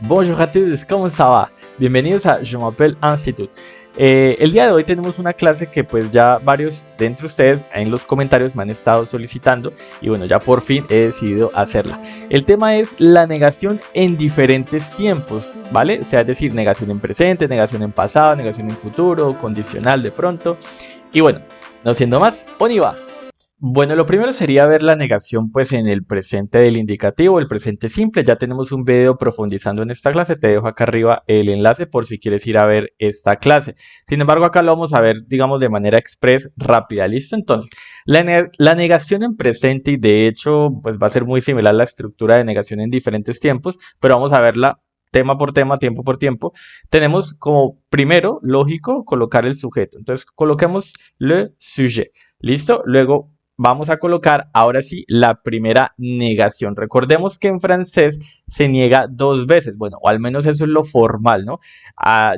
Bonjour à tous, ¿cómo ça va? Bienvenidos a Je m'appelle Institute. El día de hoy tenemos una clase que pues ya varios de entre ustedes en los comentarios me han estado solicitando y bueno, ya por fin he decidido hacerla. El tema es la negación en diferentes tiempos, ¿vale? O sea, es decir, negación en presente, negación en pasado, negación en futuro, condicional de pronto. Y bueno, no siendo más, on y va. Bueno, lo primero sería ver la negación pues en el presente del indicativo, el presente simple. Ya tenemos un video profundizando en esta clase, te dejo acá arriba el enlace por si quieres ir a ver esta clase. Sin embargo, acá lo vamos a ver, digamos, de manera express, rápida, ¿listo? Entonces, la negación en presente y de hecho pues va a ser muy similar a la estructura de negación en diferentes tiempos, pero vamos a verla tema por tema, tiempo por tiempo. Tenemos como primero, lógico, colocar el sujeto. Entonces, coloquemos le sujet. ¿Listo? Luego vamos a colocar ahora sí la primera negación. Recordemos que en francés se niega dos veces, bueno, o al menos eso es lo formal, ¿no?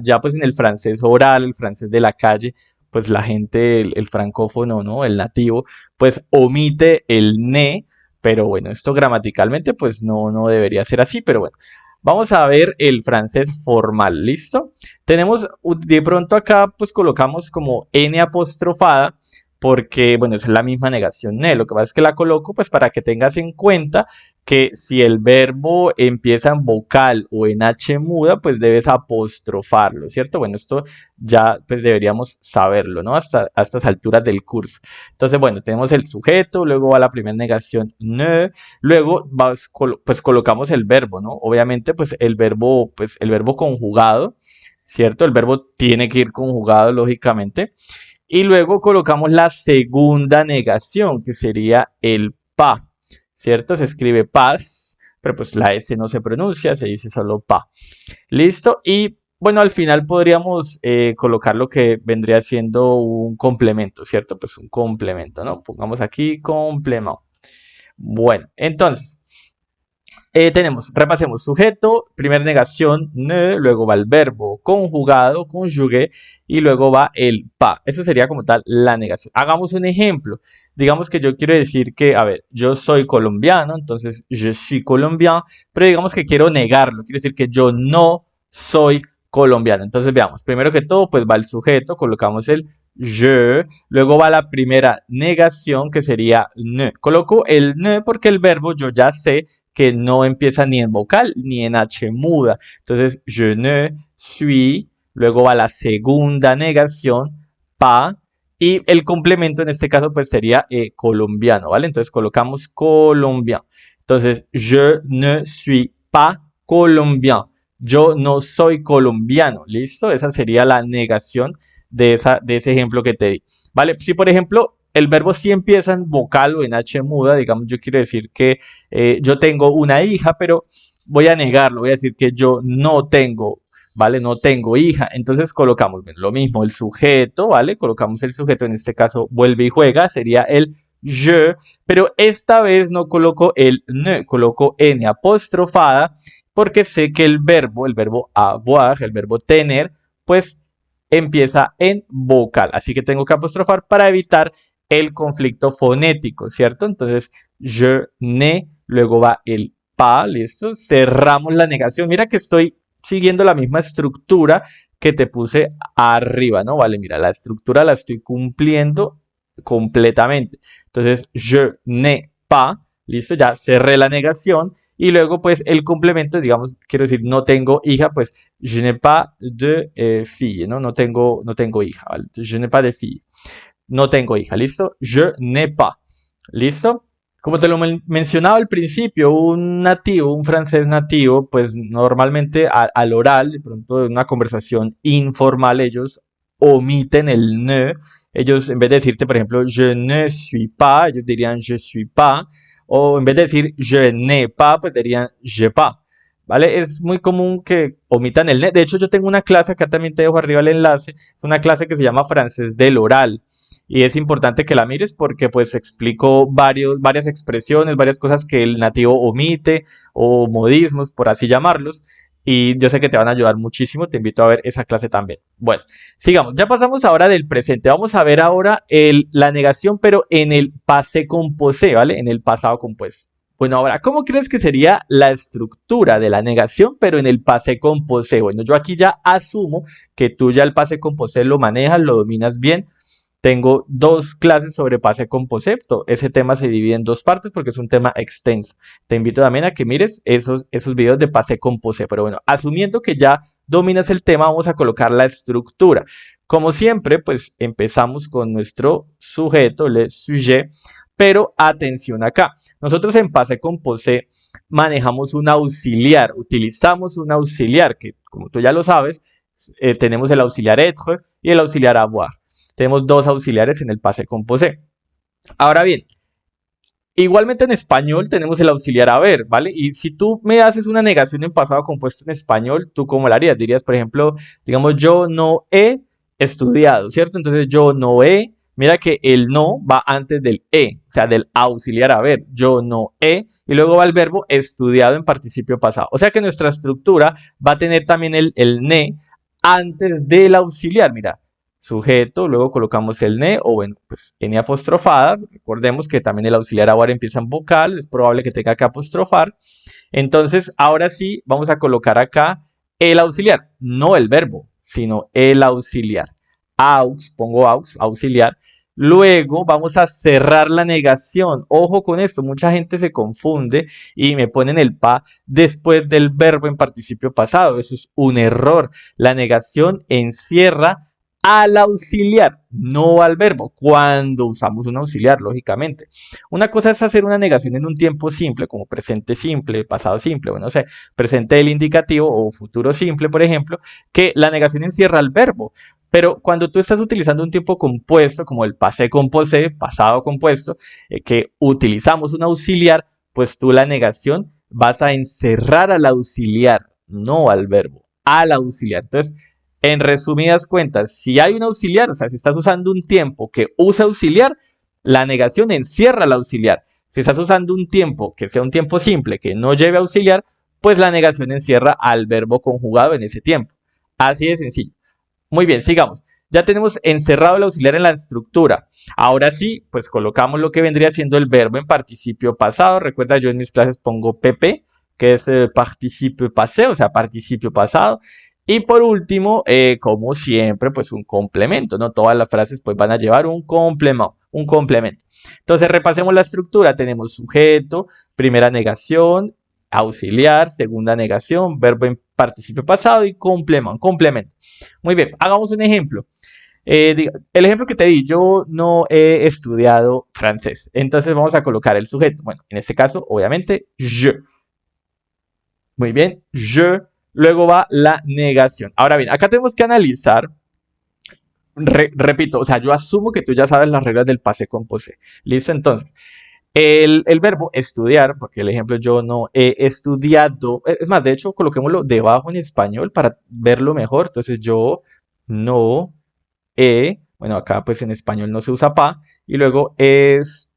Ya pues en el francés oral, el francés de la calle, pues la gente, el francófono, ¿no? El nativo, pues omite el ne, pero bueno, esto gramaticalmente pues no debería ser así, pero bueno. Vamos a ver el francés formal, ¿listo? Tenemos de pronto acá pues colocamos como n apostrofada porque, bueno, es la misma negación ne. Lo que pasa es que la coloco pues para que tengas en cuenta que si el verbo empieza en vocal o en h muda, pues debes apostrofarlo, ¿cierto? Bueno, esto ya pues deberíamos saberlo, ¿no? Hasta a estas alturas del curso. Entonces, bueno, tenemos el sujeto, luego va la primera negación ne, luego pues colocamos el verbo, ¿no? Obviamente, pues el verbo conjugado, ¿cierto? El verbo tiene que ir conjugado, lógicamente. Y luego colocamos la segunda negación, que sería el pa, ¿cierto? Se escribe pas, pero pues la S no se pronuncia, se dice solo pa. ¿Listo? Y bueno, al final podríamos colocar lo que vendría siendo un complemento, ¿cierto? Pues un complemento, ¿no? Pongamos aquí complemento. Bueno, entonces, repasemos sujeto, primera negación, ne, luego va el verbo conjugado, conjugué, y luego va el pa. Eso sería como tal la negación. Hagamos un ejemplo. Digamos que yo quiero decir que, a ver, yo soy colombiano, entonces je suis colombien, pero digamos que quiero negarlo, quiero decir que yo no soy colombiano. Entonces veamos, primero que todo, pues va el sujeto, colocamos el je, luego va la primera negación que sería ne. Coloco el ne porque el verbo yo ya sé que no empieza ni en vocal ni en H muda. Entonces, je ne suis, luego va la segunda negación, pas, y el complemento en este caso pues sería colombiano, ¿vale? Entonces colocamos colombiano. Entonces, je ne suis pas colombien. Yo no soy colombiano, ¿listo? Esa sería la negación de ese ejemplo que te di, ¿vale? Si por ejemplo el verbo sí empieza en vocal o en H muda, digamos, yo quiero decir que yo tengo una hija, pero voy a negarlo, voy a decir que yo no tengo, ¿vale? No tengo hija. Entonces colocamos lo mismo, el sujeto, ¿vale? Colocamos el sujeto, en este caso vuelve y juega, sería el je, pero esta vez no coloco el ne, coloco n apostrofada, porque sé que el verbo avoir, el verbo tener, pues empieza en vocal. Así que tengo que apostrofar para evitar el conflicto fonético, ¿cierto? Entonces, je ne, luego va el pa, ¿listo? Cerramos la negación. Mira que estoy siguiendo la misma estructura que te puse arriba, ¿no? Vale, mira, la estructura la estoy cumpliendo completamente. Entonces, je ne pas, ¿listo? Ya cerré la negación. Y luego, pues, el complemento, digamos, quiero decir, no tengo hija, pues, je n'ai pas de fille, ¿no? No tengo hija, ¿vale? Je n'ai pas de fille. No tengo hija, ¿listo? Je n'ai pas, ¿listo? Como te lo mencionaba al principio, un nativo, un francés nativo, pues normalmente al oral, de pronto en una conversación informal, ellos omiten el ne. Ellos, en vez de decirte, por ejemplo, je ne suis pas, ellos dirían je suis pas. O en vez de decir je n'ai pas, pues dirían je pas. ¿Vale? Es muy común que omitan el ne. De hecho, yo tengo una clase, acá también te dejo arriba el enlace, es una clase que se llama francés del oral. Y es importante que la mires porque pues explico varias expresiones, varias cosas que el nativo omite o modismos, por así llamarlos. Y yo sé que te van a ayudar muchísimo, te invito a ver esa clase también. Bueno, sigamos, ya pasamos ahora del presente. Vamos a ver ahora la negación, pero en el passé composé, ¿vale? En el pasado compuesto. Bueno, ahora, ¿cómo crees que sería la estructura de la negación, pero en el passé composé? Bueno, yo aquí ya asumo que tú ya el passé composé lo manejas, lo dominas bien. Tengo dos clases sobre passé composé. Ese tema se divide en dos partes porque es un tema extenso. Te invito también a que mires esos videos de passé composé. Pero bueno, asumiendo que ya dominas el tema, vamos a colocar la estructura. Como siempre, pues empezamos con nuestro sujeto, le sujet, pero atención acá. Nosotros en Passé Composé manejamos un auxiliar, utilizamos un auxiliar que, como tú ya lo sabes, tenemos el auxiliar être y el auxiliar avoir. Tenemos dos auxiliares en el Passé Composé. Ahora bien, igualmente en español tenemos el auxiliar haber, ¿vale? Y si tú me haces una negación en pasado compuesto en español, ¿tú cómo la harías? Dirías, por ejemplo, digamos, yo no he estudiado, ¿cierto? Entonces yo no he, mira que el no va antes del o sea, del auxiliar haber. Yo no he, y luego va el verbo estudiado en participio pasado. O sea que nuestra estructura va a tener también el ne antes del auxiliar, mira sujeto, luego colocamos el ne o bueno, pues n apostrofada. Recordemos que también el auxiliar ahora empieza en vocal, es probable que tenga que apostrofar. Entonces, ahora sí, vamos a colocar acá el auxiliar, no el verbo, sino el auxiliar. Aux, pongo aux, auxiliar. Luego vamos a cerrar la negación. Ojo con esto, mucha gente se confunde y me ponen el pa después del verbo en participio pasado. Eso es un error. La negación encierra al auxiliar, no al verbo, cuando usamos un auxiliar, lógicamente. Una cosa es hacer una negación en un tiempo simple, como presente simple, pasado simple, bueno, no sé, presente del indicativo o futuro simple, por ejemplo, que la negación encierra al verbo. Pero cuando tú estás utilizando un tiempo compuesto, como el passé composé, pasado compuesto, que utilizamos un auxiliar, pues tú la negación vas a encerrar al auxiliar, no al verbo, al auxiliar. Entonces, en resumidas cuentas, si hay un auxiliar, o sea, si estás usando un tiempo que usa auxiliar, la negación encierra al auxiliar. Si estás usando un tiempo que sea un tiempo simple, que no lleve auxiliar, pues la negación encierra al verbo conjugado en ese tiempo. Así de sencillo. Muy bien, sigamos. Ya tenemos encerrado el auxiliar en la estructura. Ahora sí, pues colocamos lo que vendría siendo el verbo en participio pasado. Recuerda, yo en mis clases pongo PP, que es participio passé, o sea, participio pasado. Y por último, como siempre, pues un complemento, ¿no? Todas las frases pues van a llevar un complemento, un complemento. Entonces repasemos la estructura. Tenemos sujeto, primera negación, auxiliar, segunda negación, verbo en participio pasado y complemento. Muy bien, hagamos un ejemplo. El ejemplo que te di, yo no he estudiado francés. Entonces vamos a colocar el sujeto. Bueno, en este caso, obviamente, je. Muy bien, je. Luego va la negación. Ahora bien, acá tenemos que analizar, repito, o sea, yo asumo que tú ya sabes las reglas del passé composé. ¿Listo? Entonces, el verbo estudiar, porque el ejemplo yo no he estudiado, es más, de hecho, coloquémoslo debajo en español para verlo mejor. Entonces, yo no bueno, acá pues en español no se usa pa, y luego estudiado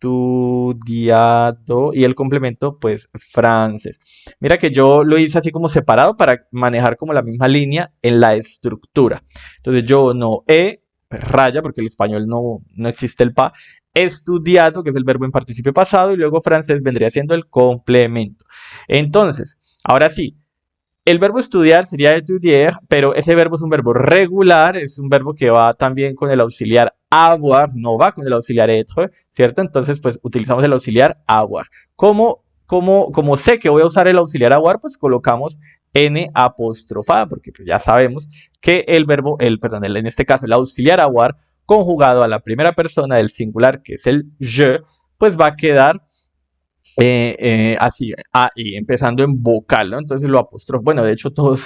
y el complemento pues francés. Mira que yo lo hice así como separado para manejar como la misma línea en la estructura. Entonces yo no he, raya, porque el español no existe el pa, estudiado, que es el verbo en participio pasado, y luego francés vendría siendo el complemento. Entonces, ahora sí, el verbo estudiar sería étudier, pero ese verbo es un verbo regular, es un verbo que va también con el auxiliar avoir, no va con el auxiliar être, ¿cierto? Entonces, pues utilizamos el auxiliar avoir. Como sé que voy a usar el auxiliar avoir, pues colocamos n apostrofada, porque pues ya sabemos que el verbo, perdón, en este caso el auxiliar avoir, conjugado a la primera persona del singular, que es el je, pues va a quedar así, y empezando en vocal, ¿no? Entonces lo apostrofo. Bueno, de hecho, todo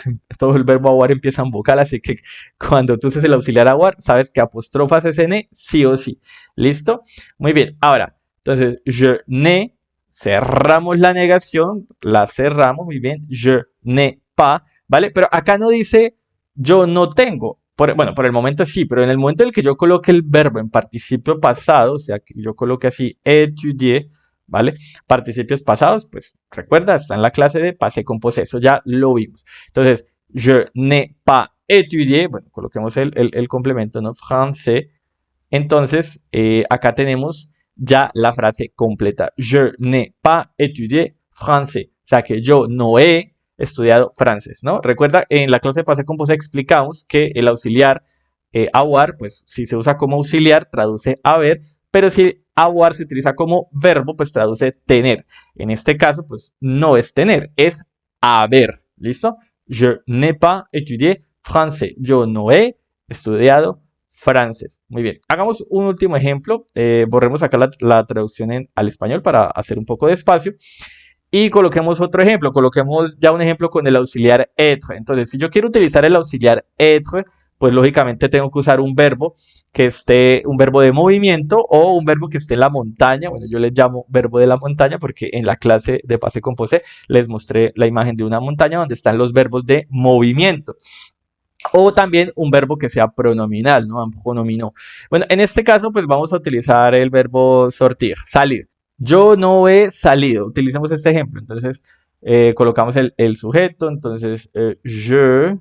el verbo avoir empieza en vocal, así que cuando tú uses el auxiliar avoir, sabes que apostrofas ese n sí o sí. ¿Listo? Muy bien. Ahora, entonces, je n'ai, cerramos la negación, la cerramos, muy bien. Je n'ai pas, ¿vale? Pero acá no dice yo no tengo. Bueno, por el momento sí, pero en el momento en el que yo coloque el verbo en participio pasado, o sea, que yo coloque así, étudier, ¿vale? Participios pasados, pues recuerda, está en la clase de passé composé, eso ya lo vimos. Entonces, je n'ai pas étudié, bueno, coloquemos el complemento, ¿no? Français. Entonces, acá tenemos ya la frase completa. Je n'ai pas étudié français. O sea que yo no he estudiado francés, ¿no? Recuerda, en la clase de Passé Composé explicamos que el auxiliar avoir, pues si se usa como auxiliar, traduce haber, pero si avoir se utiliza como verbo, pues traduce tener. En este caso, pues no es tener, es haber. ¿Listo? Je n'ai pas étudié français. Yo no he estudiado francés. Muy bien. Hagamos un último ejemplo. Borremos acá la traducción al español para hacer un poco de espacio. Y coloquemos otro ejemplo. Coloquemos ya un ejemplo con el auxiliar être. Entonces, si yo quiero utilizar el auxiliar être, pues lógicamente tengo que usar un verbo que esté, un verbo de movimiento o un verbo que esté en la montaña. Bueno, yo les llamo verbo de la montaña porque en la clase de Passé Composé les mostré la imagen de una montaña donde están los verbos de movimiento. O también un verbo que sea pronominal, ¿no? Un pronomino. Bueno, en este caso, pues vamos a utilizar el verbo sortir, salir. Yo no he salido. Utilicemos este ejemplo. Entonces, colocamos el sujeto. Entonces, je,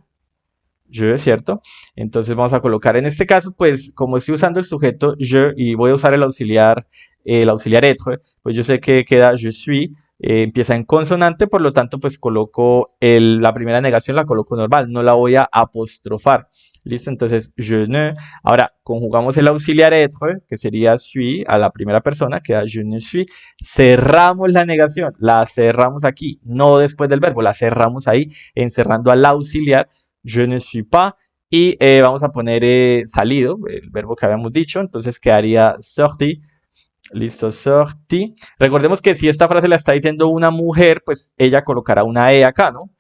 ¿cierto? Entonces vamos a colocar en este caso, pues como estoy usando el sujeto je y voy a usar el auxiliar être, pues yo sé que queda je suis, empieza en consonante, por lo tanto pues coloco la primera negación, la coloco normal, no la voy a apostrofar. ¿Listo? Entonces, je ne. Ahora, conjugamos el auxiliar être, que sería suis, a la primera persona, queda je ne suis. Cerramos la negación, la cerramos aquí, no después del verbo, la cerramos ahí, encerrando al auxiliar. Je ne suis pas. Y vamos a poner salido, el verbo que habíamos dicho. Entonces quedaría sorti. Listo, sorti. Recordemos que si esta frase la está diciendo una mujer, pues ella colocará una E acá, ¿no?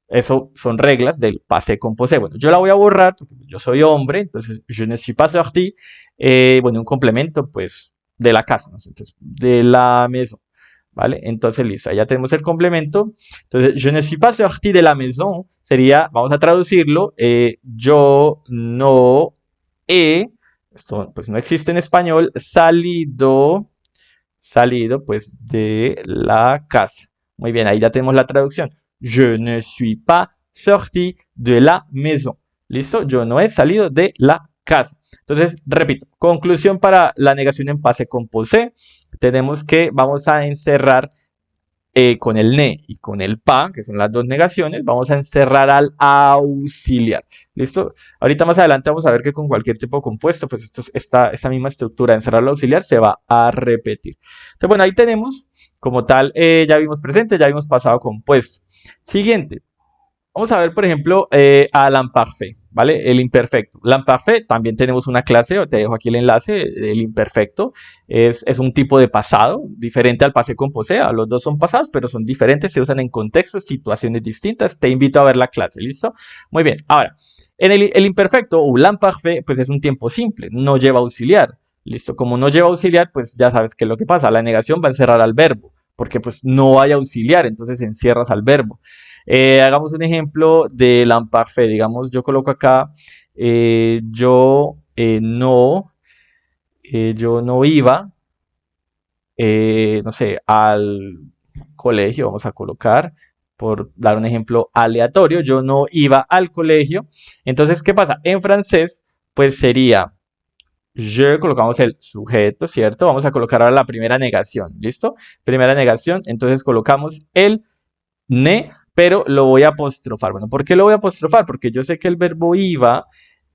Eso son reglas del passé composé. Bueno, yo la voy a borrar porque yo soy hombre, entonces je ne suis pas sorti. Bueno, un complemento, pues, de la casa, ¿no? Entonces, de la maison. ¿Vale? Entonces, listo, ya tenemos el complemento. Entonces, je ne suis pas sorti de la maison sería, vamos a traducirlo, yo no he, esto pues no existe en español, salido pues de la casa. Muy bien, ahí ya tenemos la traducción. Je ne suis pas sorti de la maison. ¿Listo? Yo no he salido de la casa. Entonces, repito, conclusión para la negación en passé composé. Tenemos que vamos a encerrar con el ne y con el pa, que son las dos negaciones, vamos a encerrar al auxiliar. ¿Listo? Ahorita más adelante vamos a ver que con cualquier tipo de compuesto, pues esta misma estructura de encerrar al auxiliar se va a repetir. Entonces, bueno, ahí tenemos, como tal, ya vimos presente, ya vimos pasado compuesto. Siguiente. Vamos a ver, por ejemplo, a l'imparfait, ¿vale? El imperfecto. L'imparfait, también tenemos una clase, te dejo aquí el enlace del imperfecto. Es un tipo de pasado, diferente al passé composé. Los dos son pasados, pero son diferentes, se usan en contextos, situaciones distintas. Te invito a ver la clase, ¿listo? Muy bien, ahora, en el imperfecto o l'imparfait, pues es un tiempo simple, no lleva auxiliar. ¿Listo? Como no lleva auxiliar, pues ya sabes qué es lo que pasa. La negación va a encerrar al verbo, porque pues no hay auxiliar, entonces encierras al verbo. Hagamos un ejemplo de l'imparfait. Digamos, yo coloco acá, yo no iba, no sé, al colegio, vamos a colocar, por dar un ejemplo aleatorio, yo no iba al colegio. Entonces, ¿qué pasa? En francés, pues sería, je, colocamos el sujeto, ¿cierto? Vamos a colocar ahora la primera negación, ¿listo? Primera negación, entonces colocamos el ne, pero lo voy a apostrofar. Bueno, ¿por qué lo voy a apostrofar? Porque yo sé que el verbo iba,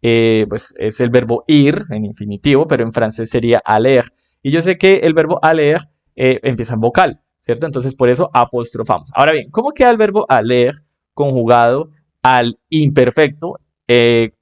pues es el verbo ir en infinitivo, pero en francés sería aller. Y yo sé que el verbo aller empieza en vocal, ¿cierto? Entonces por eso apostrofamos. Ahora bien, ¿cómo queda el verbo aller conjugado al imperfecto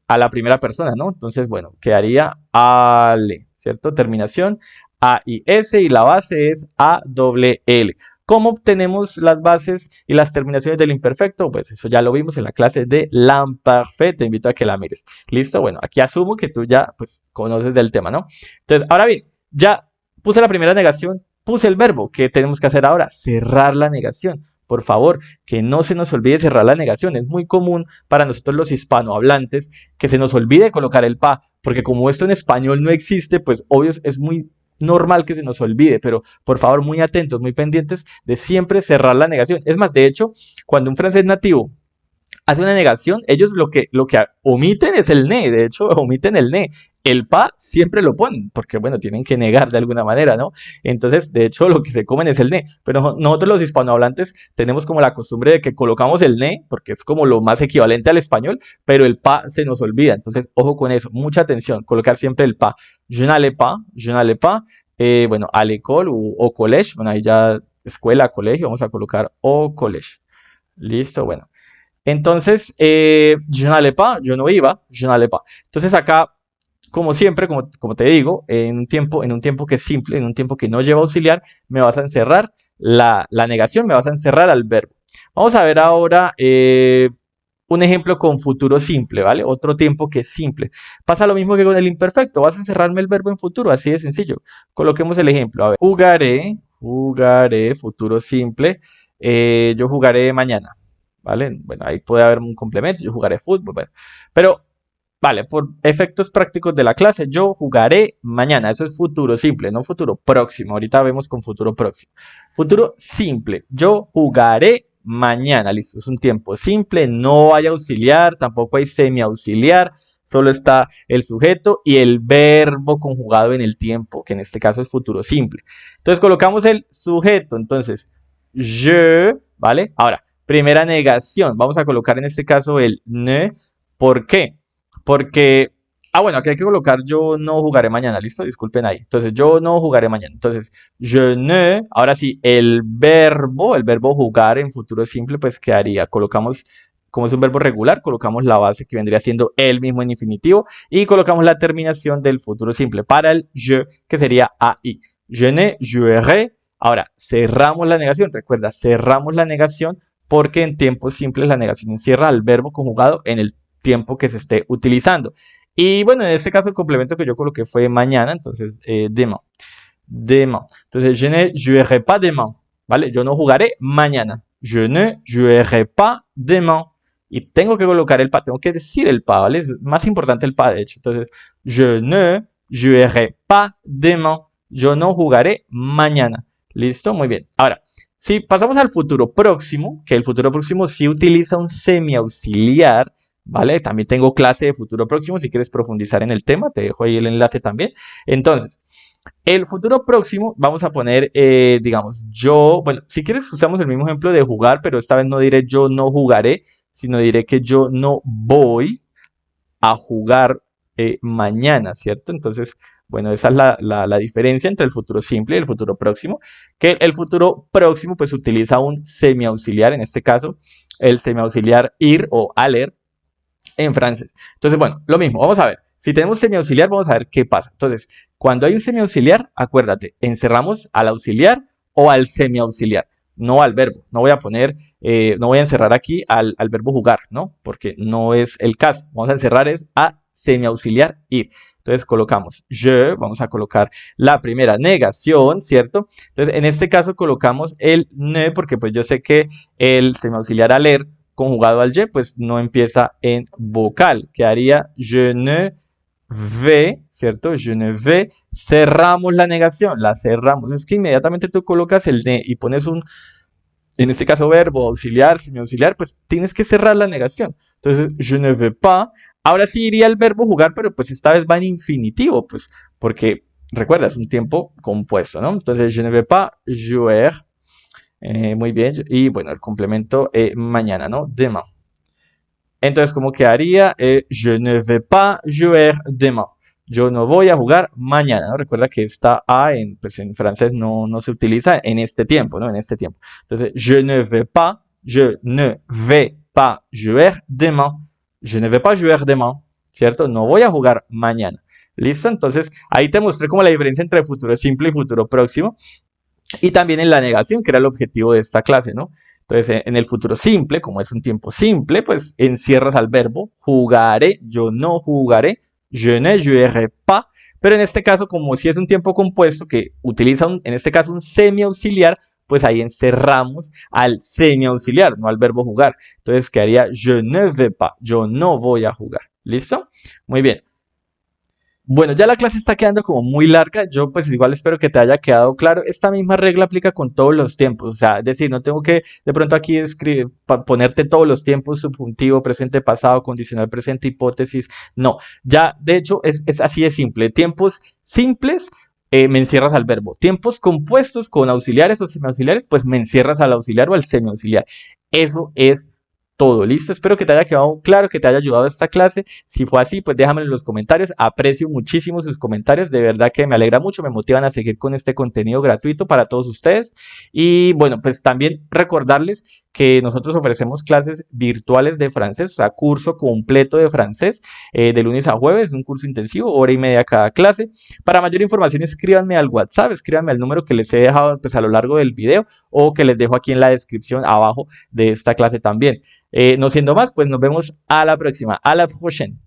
a la primera persona, ¿no? Entonces, bueno, quedaría ale, ¿cierto? Terminación A-I-S y la base es A-L-L. ¿Cómo obtenemos las bases y las terminaciones del imperfecto? Pues eso ya lo vimos en la clase de l'imparfait. Te invito a que la mires. ¿Listo? Bueno, aquí asumo que tú ya pues, conoces del tema, ¿no? Entonces, ahora bien, ya puse la primera negación, puse el verbo. ¿Qué tenemos que hacer ahora? Cerrar la negación. Por favor, que no se nos olvide cerrar la negación. Es muy común para nosotros los hispanohablantes que se nos olvide colocar el pa, porque como esto en español no existe, pues obvio es muy normal que se nos olvide, pero por favor muy atentos, muy pendientes de siempre cerrar la negación. Es más, de hecho, cuando un francés nativo hace una negación, ellos lo que omiten es el ne, de hecho omiten el ne. el pa siempre lo ponen, porque bueno, tienen que negar de alguna manera, ¿no? Entonces, de hecho, lo que se comen es el ne, pero nosotros los hispanohablantes tenemos como la costumbre de que colocamos el ne, porque es como lo más equivalente al español, pero el pa se nos olvida, entonces, ojo con eso, mucha atención, colocar siempre el pa. Je n'allais pas, bueno, à l'école o au collège, bueno, ahí ya escuela, colegio, vamos a colocar au collège. Listo, bueno. Entonces, je n'allais pas, yo no iba, je n'allais pas. Entonces acá, como siempre, como te digo, en un tiempo que es simple, en un tiempo que no lleva auxiliar, me vas a encerrar la negación, me vas a encerrar al verbo. Vamos a ver ahora un ejemplo con futuro simple, ¿vale? Otro tiempo que es simple. Pasa lo mismo que con el imperfecto, vas a encerrarme el verbo en futuro, así de sencillo. Coloquemos el ejemplo, a ver, jugaré, futuro simple, yo jugaré mañana, ¿vale? Bueno, ahí puede haber un complemento, yo jugaré fútbol, bueno. Pero, vale, por efectos prácticos de la clase, yo jugaré mañana, eso es futuro simple, no futuro próximo, ahorita vemos con futuro próximo. Futuro simple, yo jugaré mañana, listo, es un tiempo simple, no hay auxiliar, tampoco hay semiauxiliar, solo está el sujeto y el verbo conjugado en el tiempo, que en este caso es futuro simple. Entonces colocamos el sujeto, entonces, je, ¿vale? Ahora, primera negación, vamos a colocar en este caso el ne, ¿por qué? Porque, bueno, aquí hay que colocar yo no jugaré mañana, ¿listo? Disculpen ahí. Entonces, yo no jugaré mañana. Entonces, je ne, ahora sí, el verbo jugar en futuro simple, pues quedaría, colocamos, como es un verbo regular, colocamos la base que vendría siendo el mismo en infinitivo y colocamos la terminación del futuro simple para el je, que sería AI. Je ne jouerai. Ahora, cerramos la negación, recuerda, cerramos la negación porque en tiempos simples la negación encierra al verbo conjugado en el tiempo que se esté utilizando. Y bueno, en este caso el complemento que yo coloqué fue mañana, entonces demain. Demain. Entonces, je ne jouerai pas demain, ¿vale? Yo no jugaré mañana. Je ne jouerai pas demain. Y tengo que colocar el pa, tengo que decir el pa, ¿vale? Es más importante el pa, de hecho. Entonces, je ne jouerai pas demain. Yo no jugaré mañana. ¿Listo? Muy bien. Ahora, si pasamos al futuro próximo, que el futuro próximo sí utiliza un semiauxiliar, ¿vale? También tengo clase de futuro próximo, si quieres profundizar en el tema, te dejo ahí el enlace también. Entonces, el futuro próximo, vamos a poner, digamos, yo, bueno, si quieres usamos el mismo ejemplo de jugar, pero esta vez no diré yo no jugaré, sino diré que yo no voy a jugar mañana, ¿cierto? Entonces, bueno, esa es la diferencia entre el futuro simple y el futuro próximo, que el futuro próximo pues utiliza un semiauxiliar, en este caso, el semiauxiliar ir o aller en francés. Entonces, bueno, lo mismo, vamos a ver. Si tenemos semiauxiliar, vamos a ver qué pasa. Entonces, cuando hay un semiauxiliar, acuérdate, encerramos al auxiliar o al semiauxiliar, no al verbo. No voy a poner, no voy a encerrar aquí al verbo jugar, ¿no? Porque no es el caso. Vamos a encerrar es a semiauxiliar ir. Entonces colocamos je, vamos a colocar la primera negación, ¿cierto? Entonces, en este caso colocamos el ne porque pues yo sé que el semiauxiliar al leer conjugado al je, pues no empieza en vocal. Quedaría je ne vais, ¿cierto? Je ne vais. Cerramos la negación, la cerramos. Es que inmediatamente tú colocas el ne y pones un, en este caso, verbo auxiliar, semiauxiliar, pues tienes que cerrar la negación. Entonces, je ne vais pas. Ahora sí iría el verbo jugar, pero pues esta vez va en infinitivo, pues porque recuerda, es un tiempo compuesto, ¿no? Entonces, je ne vais pas jouer. Muy bien. Y bueno, el complemento mañana, ¿no? Demain. Entonces, ¿cómo quedaría? Je ne vais pas jouer demain. Yo no voy a jugar mañana, ¿no? Recuerda que esta A en, pues en francés no se utiliza en este tiempo, ¿no? En este tiempo. Entonces, je ne vais pas jouer demain. Je ne vais pas jouer demain, ¿cierto? No voy a jugar mañana. ¿Listo? Entonces, ahí te mostré como la diferencia entre futuro simple y futuro próximo. Y también en la negación, que era el objetivo de esta clase, ¿no? Entonces, en el futuro simple, como es un tiempo simple, pues encierras al verbo jugaré, yo no jugaré, je ne jouerai pas. Pero en este caso, como si es un tiempo compuesto que utiliza, en este caso, un semiauxiliar, pues ahí encerramos al semiauxiliar, no al verbo jugar. Entonces quedaría je ne vais pas, yo no voy a jugar. ¿Listo? Muy bien. Bueno, ya la clase está quedando como muy larga. Yo pues igual espero que te haya quedado claro. Esta misma regla aplica con todos los tiempos. O sea, es decir, no tengo que de pronto aquí escribir, ponerte todos los tiempos, subjuntivo, presente, pasado, condicional, presente, hipótesis. No, ya de hecho es así de simple. Tiempos simples, me encierras al verbo. Tiempos compuestos con auxiliares o semiauxiliares, pues me encierras al auxiliar o al semiauxiliar. Eso es todo. Listo, espero que te haya quedado claro, que te haya ayudado esta clase. Si fue así, pues déjamelo en los comentarios. Aprecio muchísimo sus comentarios. De verdad que me alegra mucho, me motivan a seguir con este contenido gratuito para todos ustedes. Y bueno, pues también recordarles que nosotros ofrecemos clases virtuales de francés, o sea, curso completo de francés de lunes a jueves, un curso intensivo, hora y media cada clase. Para mayor información, escríbanme al WhatsApp, escríbanme al número que les he dejado pues, a lo largo del video o que les dejo aquí en la descripción abajo de esta clase también. No siendo más, pues nos vemos a la próxima, a la prochaine.